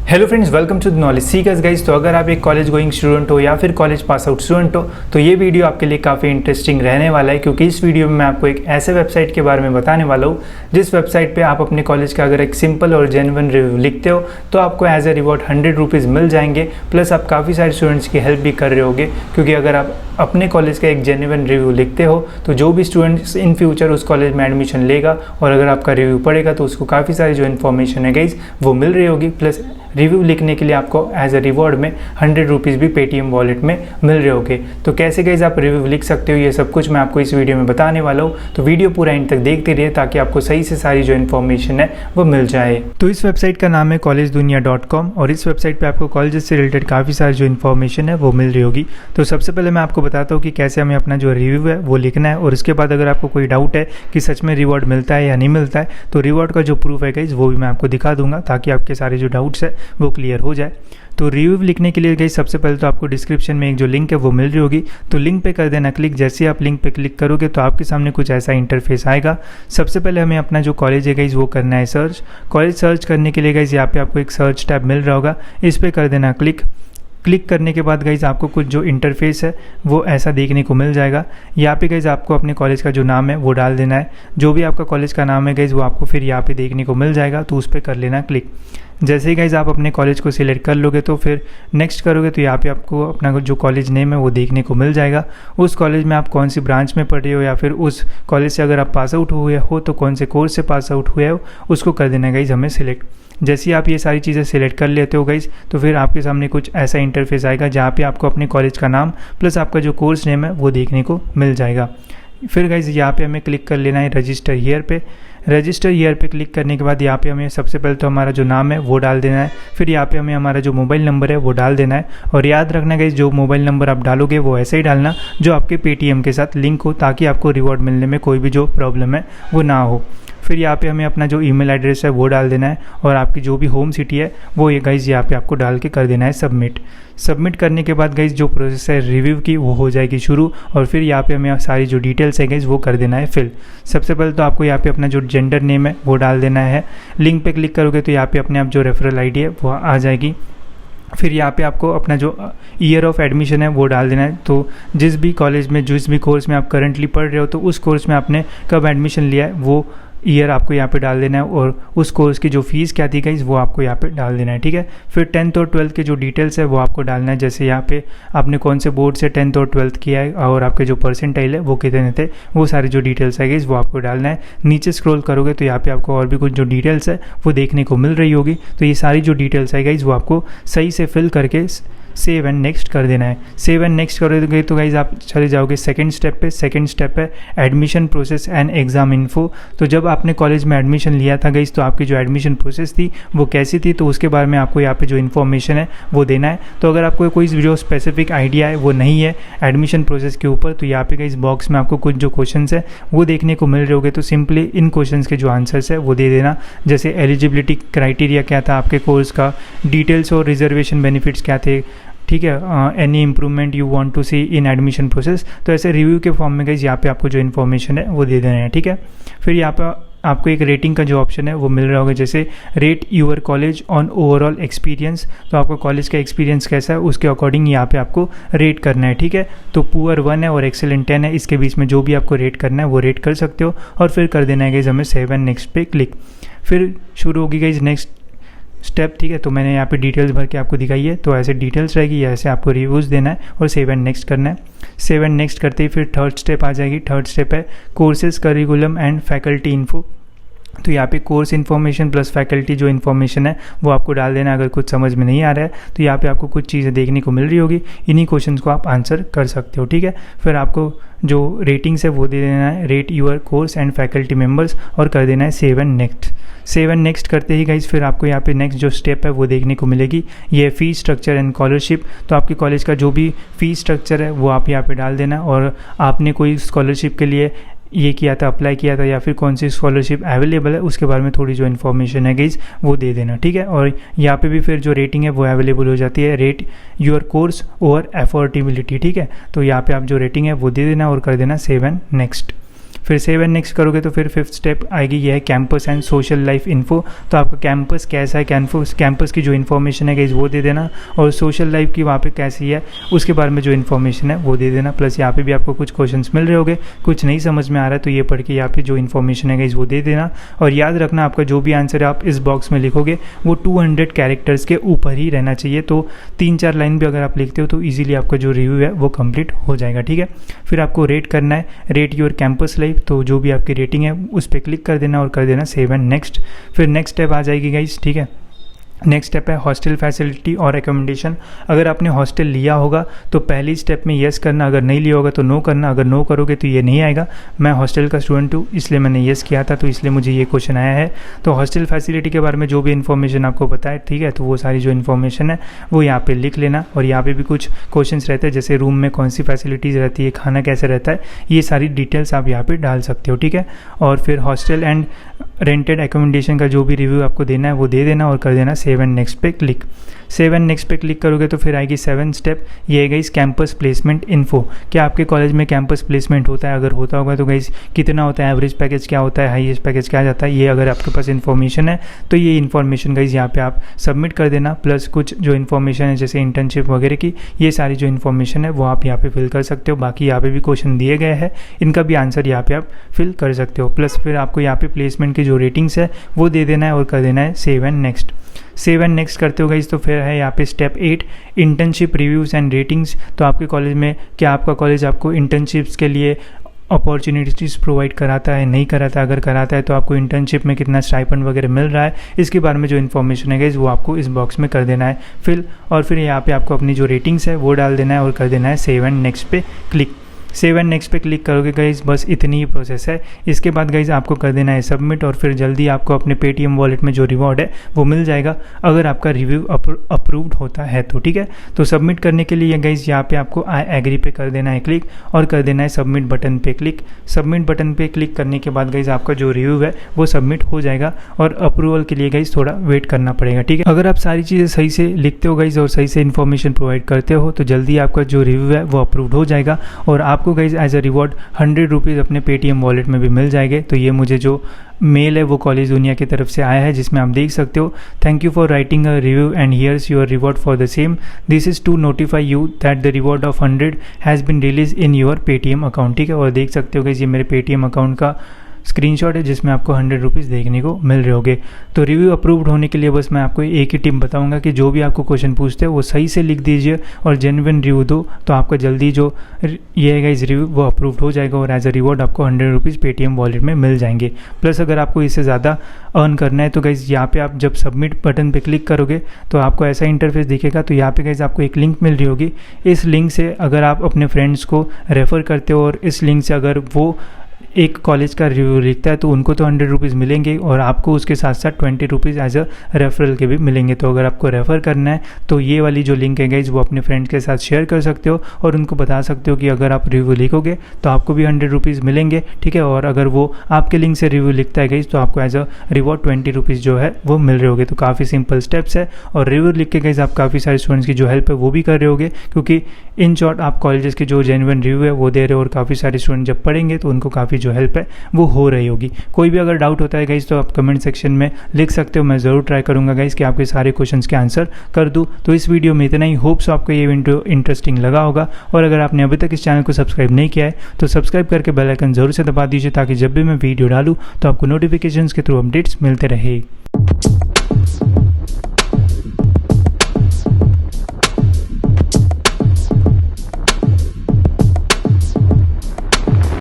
Hello friends, welcome to the knowledge seekers guys. तो अगर आप एक कॉलेज गोइंग स्टूडेंट हो या फिर कॉलेज पास आउट स्टूडेंट हो तो ये वीडियो आपके लिए काफ़ी इंटरेस्टिंग रहने वाला है, क्योंकि इस वीडियो में मैं आपको एक ऐसे वेबसाइट के बारे में बताने वाला हूँ जिस वेबसाइट पे आप अपने कॉलेज का अगर एक सिंपल और जेन्युइन रिव्यू लिखते हो तो आपको एज ए रिवॉर्ड 100 रुपीज़ मिल जाएंगे। प्लस आप काफ़ी सारे स्टूडेंट्स की हेल्प भी कर रहे होगे, क्योंकि अगर आप अपने कॉलेज का एक जेन्युइन रिव्यू लिखते हो तो जो भी स्टूडेंट्स इन फ्यूचर उस कॉलेज में एडमिशन लेगा और अगर आपका रिव्यू पढ़ेगा तो उसको काफ़ी सारी जो इन्फॉर्मेशन है गाइज वो मिल रही होगी। प्लस रिव्यू लिखने के लिए आपको एज अ रिवॉर्ड में 100 रुपीज़ भी पेटीएम वॉलेट में मिल रहे होंगे। तो कैसे गाइज आप रिव्यू लिख सकते हो ये सब कुछ मैं आपको इस वीडियो में बताने वाला हूँ। तो वीडियो पूरा एंड तक देखते रहिए ताकि आपको सही से सारी जो इन्फॉर्मेशन है वो मिल जाए। तो इस वेबसाइट का नाम है collegedunia.com और इस वेबसाइट पर आपको कॉलेज से रिलेटेड काफ़ी सारी जो इन्फॉर्मेशन है वो मिल रही होगी। तो सबसे पहले मैं आपको बताता हूँ कि कैसे हमें अपना जो रिव्यू है वो लिखना है, और उसके बाद अगर आपको कोई डाउट है कि सच में रिवॉर्ड मिलता है या नहीं मिलता है तो रिवॉर्ड का जो प्रूफ है गाइज वो भी मैं आपको दिखा दूंगा ताकि आपके सारे जो डाउट्स है वो क्लियर हो जाए। तो रिव्यू लिखने के लिए गाइस सबसे पहले तो आपको डिस्क्रिप्शन में एक जो लिंक है वो मिल रही होगी, तो लिंक पे कर देना क्लिक। जैसे ही आप लिंक पे क्लिक करोगे तो आपके सामने कुछ ऐसा इंटरफेस आएगा। सबसे पहले हमें अपना जो कॉलेज है गाइस वो करना है सर्च। कॉलेज सर्च करने के लिए गाइस यहाँ पे आपको एक सर्च टैब मिल रहा होगा, इस पर कर देना क्लिक। क्लिक करने के बाद गाइज आपको कुछ जो इंटरफेस है वो ऐसा देखने को मिल जाएगा। यहाँ पे गाइज आपको अपने कॉलेज का जो नाम है वो डाल देना है। जो भी आपका कॉलेज का नाम है गाइज वो आपको फिर यहाँ पे देखने को मिल जाएगा, तो उस पर कर लेना क्लिक। जैसे ही गाइज आप अपने कॉलेज को सिलेक्ट कर लोगे तो फिर नेक्स्ट करोगे तो यहाँ पे आपको अपना जो कॉलेज नेम है वो देखने को मिल जाएगा। उस कॉलेज में आप कौन सी ब्रांच में पढ़ रहे हो या फिर उस कॉलेज से अगर आप पास आउट हुए हो तो कौन से कोर्स से पास आउट हुए हो उसको कर देना गाइज हमें सिलेक्ट। जैसे ही आप ये सारी चीज़ें सिलेक्ट कर लेते हो गाइज तो फिर आपके सामने कुछ ऐसा इंटरफेस आएगा जहाँ पे आपको अपने कॉलेज का नाम प्लस आपका जो कोर्स नेम है वो देखने को मिल जाएगा। फिर गाइज यहाँ पे हमें क्लिक कर लेना है रजिस्टर हियर पे। रजिस्टर हियर पे क्लिक करने के बाद यहाँ पे हमें सबसे पहले तो हमारा जो नाम है वो डाल देना है। फिर यहाँ पे हमें हमारा जो मोबाइल नंबर है वो डाल देना है, और याद रखना गाइज जो मोबाइल नंबर आप डालोगे वो ऐसे ही डालना जो आपके पेटीएम के साथ लिंक हो, ताकि आपको रिवॉर्ड मिलने में कोई भी जो प्रॉब्लम है वो ना हो। फिर यहाँ पे हमें अपना जो ईमेल एड्रेस है वो डाल देना है, और आपकी जो भी होम सिटी है वो ये गाइज यहाँ पे आपको डाल के कर देना है सबमिट। सबमिट करने के बाद गाइज जो प्रोसेस है रिव्यू की वो हो जाएगी शुरू, और फिर यहाँ पे हमें सारी जो डिटेल्स है गाइज वो कर देना है फिल। सबसे पहले तो आपको यहाँ पे अपना जो जेंडर नेम है वो डाल देना है। लिंक पे क्लिक करोगे तो यहाँ पे अपने आप जो रेफरल आईडी है वो आ जाएगी। फिर यहाँ पे आपको अपना जो ईयर ऑफ एडमिशन है वो डाल देना है। तो जिस भी कॉलेज में जिस भी कोर्स में आप करंटली पढ़ रहे हो तो उस कोर्स में आपने कब एडमिशन लिया है वो ईयर आपको यहाँ पे डाल देना है, और उस कोर्स की जो फीस क्या थी गाइज वो आपको यहाँ पे डाल देना है। ठीक है, फिर 10th और 12th के जो डिटेल्स है वो आपको डालना है। जैसे यहाँ पे आपने कौन से बोर्ड से 10th और 12th किया है और आपके जो परसेंटाइल है वो कितने थे, वो सारी जो डिटेल्स है गाइज वो आपको डालना है। नीचे स्क्रॉल करोगे तो यहाँ पे आपको और भी कुछ जो डिटेल्स है वो देखने को मिल रही होगी। तो ये सारी जो डिटेल्स है गाइज वो आपको सही से फिल करके सेव एंड नेक्स्ट कर देना है। सेव एंड नेक्स्ट करोगे तो गाइज आप चले जाओगे सेकंड स्टेप पे। सेकंड स्टेप है admission process and exam info. तो जब आपने कॉलेज में एडमिशन लिया था गाइज तो आपकी जो एडमिशन प्रोसेस थी वो कैसी थी, तो उसके बारे में आपको यहाँ पे जो इन्फॉर्मेशन है वो देना है। तो अगर आपको कोई जो स्पेसिफिक आइडिया है वो नहीं है एडमिशन प्रोसेस के ऊपर तो यहाँ पे गाइज बॉक्स में आपको कुछ जो क्वेश्चन है वो देखने को मिल रहे होंगे, तो सिंपली इन क्वेश्चन के जो आंसर्स है वो दे देना। जैसे एलिजिबिलिटी क्राइटेरिया क्या था आपके कोर्स का, डिटेल्स और रिजर्वेशन बेनिफिट्स क्या थे, ठीक है, any improvement you want to see in admission process. तो ऐसे रिव्यू के फॉर्म में गाइज यहाँ पे आपको जो इन्फॉर्मेशन है वो दे देना है। ठीक है, फिर यहाँ पे आपको एक रेटिंग का जो ऑप्शन है वो मिल रहा होगा, जैसे rate your college on overall experience. तो आपका कॉलेज का एक्सपीरियंस कैसा है उसके अकॉर्डिंग यहाँ पे आपको रेट करना है। ठीक है, तो पुअर 1 है और एक्सेलेंट 10 है, इसके बीच में जो भी आपको रेट करना है वो रेट कर सकते हो, और फिर कर देना है गाइज हमें सेव एंड नेक्स्ट पे क्लिक। फिर शुरू होगी गाइज नेक्स्ट स्टेप। ठीक है, तो मैंने यहाँ पे डिटेल्स भर के आपको दिखाई है, तो ऐसे डिटेल्स रहेगी, ऐसे आपको रिव्यूज़ देना है और सेव एंड नेक्स्ट करना है। सेव एंड नेक्स्ट करते ही फिर थर्ड स्टेप आ जाएगी। थर्ड स्टेप है courses curriculum and faculty info. तो यहाँ पे कोर्स इन्फॉर्मेशन प्लस फैकल्टी जो इन्फॉर्मेशन है वो आपको डाल देना। अगर कुछ समझ में नहीं आ रहा है तो यहाँ पे आपको कुछ चीज़ें देखने को मिल रही होगी, इन्हीं क्वेश्चंस को आप आंसर कर सकते हो। ठीक है, फिर आपको जो रेटिंग्स है वो दे देना है, rate your course and faculty members, और कर देना है save and next. Save and next करते ही गाइज फिर आपको यहाँ पे नेक्स्ट जो स्टेप है वो देखने को मिलेगी, ये फीस स्ट्रक्चर एंड स्कॉलरशिप। तो आपके कॉलेज का जो भी फीस स्ट्रक्चर है वो आप यहाँ पे डाल देना, और आपने कोई स्कॉलरशिप के लिए ये किया था, अप्लाई किया था, या फिर कौन सी स्कॉलरशिप अवेलेबल है उसके बारे में थोड़ी जो इन्फॉर्मेशन है गाइज वो दे देना। ठीक है, और यहाँ पे भी फिर जो रेटिंग है वो अवेलेबल हो जाती है, rate your course over affordability. ठीक है, तो यहाँ पे आप जो रेटिंग है वो दे देना और कर देना सेव एंड नेक्स्ट। फिर सेव एंड नेक्स्ट करोगे तो फिर 5th स्टेप आएगी, यह है campus and social life info. तो आपका कैंपस कैसा है, कैंपस की जो इन्फॉर्मेशन है गाइस वो दे देना, और सोशल लाइफ की वहाँ पे कैसी है उसके बारे में जो इन्फॉर्मेशन है वो दे देना। प्लस यहाँ पे भी आपको कुछ क्वेश्चंस मिल रहे होंगे, कुछ नहीं समझ में आ रहा है तो ये पढ़ के यहाँ पे जो इन्फॉर्मेशन है गाइस वो दे देना। और याद रखना आपका जो भी आंसर आप इस बॉक्स में लिखोगे वो 200 कैरेक्टर्स के ऊपर ही रहना चाहिए। तो 3-4 लाइन भी अगर आप लिखते हो तो ईजिली आपका जो रिव्यू है वो कंप्लीट हो जाएगा, ठीक है। फिर आपको रेट करना है, रेट योर कैंपस लाइफ। तो जो भी आपकी रेटिंग है उस पर क्लिक कर देना और कर देना सेव एंड नेक्स्ट। फिर नेक्स्ट स्टेप आ जाएगी गाइस, ठीक है। नेक्स्ट स्टेप है हॉस्टल फैसिलिटी और रिकमेंडेशन। अगर आपने हॉस्टल लिया होगा तो पहली स्टेप में येस करना, अगर नहीं लिया होगा तो नो करना। अगर नो करोगे तो ये नहीं आएगा। मैं हॉस्टल का स्टूडेंट हूँ इसलिए मैंने येस किया था, तो इसलिए मुझे ये क्वेश्चन आया है। तो हॉस्टल फैसिलिटी के बारे में जो भी इन्फॉर्मेशन आपको पता है, ठीक है, तो वो सारी जो इन्फॉर्मेशन है वो यहाँ पे लिख लेना। और यहाँ पे भी कुछ क्वेश्चंस रहते हैं, जैसे रूम में कौन सी फैसिलिटीज़ रहती है, खाना कैसे रहता है, ये सारी डिटेल्स आप यहाँ पे डाल सकते हो, ठीक है। और फिर हॉस्टल एंड रेंटेड एकोमोडेशन का जो भी रिव्यू आपको देना है वो दे देना और कर देना सेव एंड नेक्स्ट पे क्लिक। सेव एंड नेक्स्ट पे क्लिक करोगे तो फिर आएगी 7th स्टेप, ये है गाइस कैंपस प्लेसमेंट इन्फो। क्या आपके कॉलेज में कैंपस प्लेसमेंट होता है? अगर होता होगा तो गाइस कितना होता है, एवरेज पैकेज क्या होता है, हाईएस्ट पैकेज क्या जाता है, ये अगर आपके पास इन्फॉर्मेशन है तो ये इन्फॉर्मेशन गाइस यहाँ पे आप सबमिट कर देना। प्लस कुछ जो इन्फॉर्मेशन है जैसे इंटर्नशिप वगैरह की, ये सारी जो इन्फॉर्मेशन है वो आप यहाँ पे फिल कर सकते हो। बाकी यहाँ पे भी क्वेश्चन दिए गए हैं, इनका भी आंसर यहाँ पे आप फिल कर सकते हो। प्लस फिर आपको यहाँ पे प्लेसमेंट की जो रेटिंग्स है वो दे देना है और कर देना है save and next. Save and next करते हो गाइस तो फिर है यहाँ पे step 8 internship reviews and ratings. तो आपके कॉलेज में क्या आपका कॉलेज आपको इंटर्नशिप्स के लिए अपॉर्चुनिटीज़ प्रोवाइड कराता है, नहीं कराता है? अगर कराता है तो आपको इंटर्नशिप में कितना स्टाइपेंड वगैरह मिल रहा है, इसके बारे में जो इन्फॉर्मेशन है गाइस वो आपको इस बॉक्स में कर देना है फिल। और फिर यहाँ पे आपको अपनी जो रेटिंग्स है वो डाल देना है और कर देना है सेव एंड नेक्स्ट पे क्लिक। सेव एंड नेक्स्ट पे क्लिक करोगे गाइज, बस इतनी ही प्रोसेस है। इसके बाद गाइज आपको कर देना है सबमिट और फिर जल्दी आपको अपने पेटीएम वॉलेट में जो रिवॉर्ड है वो मिल जाएगा, अगर आपका रिव्यू अप्रूव्ड होता है तो, ठीक है। तो सबमिट करने के लिए गाइज यहाँ पे आपको आई एग्री पे कर देना है क्लिक और कर देना है सबमिट बटन पे क्लिक। सबमिट बटन पे क्लिक करने के बाद गाइज आपका जो रिव्यू है वो सबमिट हो जाएगा और अप्रूवल के लिए गाइज थोड़ा वेट करना पड़ेगा, ठीक है। अगर आप सारी चीज़ें सही से लिखते हो गाइज और सही से इन्फॉर्मेशन प्रोवाइड करते हो तो जल्दी आपका जो रिव्यू है वो अप्रूव्ड हो जाएगा और आपको guys as a reward 100 rupees अपने पेटीएम वॉलेट में भी मिल जाएंगे। तो ये मुझे जो मेल है वो कॉलेज दुनिया की तरफ से आया है, जिसमें आप देख सकते हो thank you for writing a review and here's your reward for the same, this is to notify you that the reward of 100 has been release in your Paytm account, ठीक है। और देख सकते हो कि ये मेरे पेटीएम अकाउंट का स्क्रीनशॉट है जिसमें आपको 100 रुपीज़ देखने को मिल रहे होंगे। तो रिव्यू अप्रूव्ड होने के लिए बस मैं आपको एक ही टिप बताऊंगा कि जो भी आपको क्वेश्चन पूछते हैं वो सही से लिख दीजिए और जेन्युइन रिव्यू दो, तो आपका जल्दी जो ये है इस रिव्यू वो अप्रूव्ड हो जाएगा और एज अ रिवॉर्ड आपको 100 रुपीज़ पेटीएम वॉलेट में मिल जाएंगे। प्लस अगर आपको इससे ज़्यादा अर्न करना है तो गाइज यहाँ पे आप जब सबमिट बटन पे क्लिक करोगे तो आपको ऐसा इंटरफेस दिखेगा। तो यहाँ पे गाइज आपको एक लिंक मिल रही होगी, इस लिंक से अगर आप अपने फ्रेंड्स को रेफ़र करते हो और इस लिंक से अगर वो एक कॉलेज का रिव्यू लिखता है तो उनको तो 100 रुपीज़ मिलेंगे और आपको उसके साथ साथ 20 रुपीज़ एज अ रेफरल के भी मिलेंगे। तो अगर आपको रेफ़र करना है तो ये वाली जो लिंक है गाइज वो अपने फ्रेंड्स के साथ शेयर कर सकते हो और उनको बता सकते हो कि अगर आप रिव्यू लिखोगे तो आपको भी 100 रुपीज़ मिलेंगे, ठीक है। और अगर वो आपके लिंक से रिव्यू लिखता है गाइज तो आपको एज अ रिवॉर्ड 20 रुपीज़ जो है वो मिल रहे होंगे। तो काफ़ी सिंपल स्टेप्स है और रिव्यू लिख के गाइज आप काफ़ी सारे स्टूडेंट्स की जो हेल्प है वो भी कर रहे होगे, क्योंकि इन शॉर्ट आप कॉलेजेस के जो जेन्युइन रिव्यू है वो दे रहे हो और काफ़ी सारे स्टूडेंट जब पढ़ेंगे तो उनको काफ़ी जो हेल्प है वो हो रही होगी। कोई भी अगर डाउट होता है गाइज तो आप कमेंट सेक्शन में लिख सकते हो, मैं ज़रूर ट्राई करूंगा गाइज कि आपके सारे क्वेश्चंस के आंसर कर दूं। तो इस वीडियो में इतना ही, होप्स आपको ये वीडियो इंटरेस्टिंग लगा होगा और अगर आपने अभी तक इस चैनल को सब्सक्राइब नहीं किया है तो सब्सक्राइब करके बेल आइकन जरूर से दबा दीजिए ताकि जब भी मैं वीडियो डालूँ तो आपको नोटिफिकेशंस के थ्रू अपडेट्स मिलते रहे।